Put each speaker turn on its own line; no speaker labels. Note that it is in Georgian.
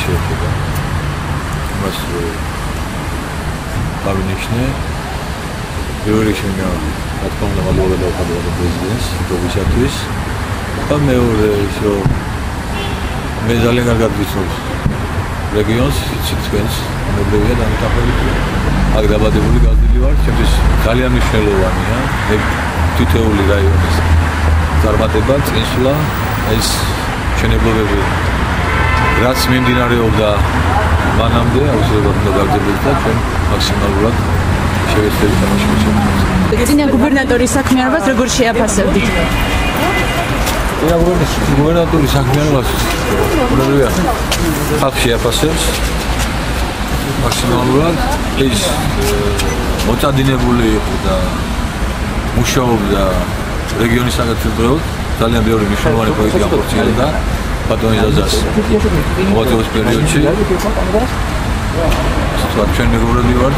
შეეხება მას აღნიშნე პირველი შენა რა თქმა უნდა მადლობა დავხადო პრეზიდენტს პროვინციის და მეორე ისო მე ძალიან კარგად ვიცნობ რეგიონს ციტკენს მოგდევია დამტაფელი აქ დაბადებული გაზრდილი ვარ ჩემთვის ძალიან მნიშვნელოვანია მე თითოეული რაიონის წარმატება წინსვლა ეს ჩვენებობები რაც მიმდინარეობდა მანამდე აუცილებლად უნდა გაგრძელდეს და ჩვენ მაქსიმალურად შევეცდებით თამაში მიჩვენოთ.
წინა გუბერნატორის საქმიანობას როგორ შეაფასებდით?
წინა გუბერნატორის საქმიანობას უბრალოდ ხალხი შეაფასებს მაქსიმალურად ის მოწადინებული იყო და მუშაობდა რეგიონის საკუთრებულად ძალიან ბევრი მნიშვნელოვანი პროექტი ახორციელებდა ბატონი ზაზას მოწვევის პერიოდში. ჩვენ მეგობრები ვართ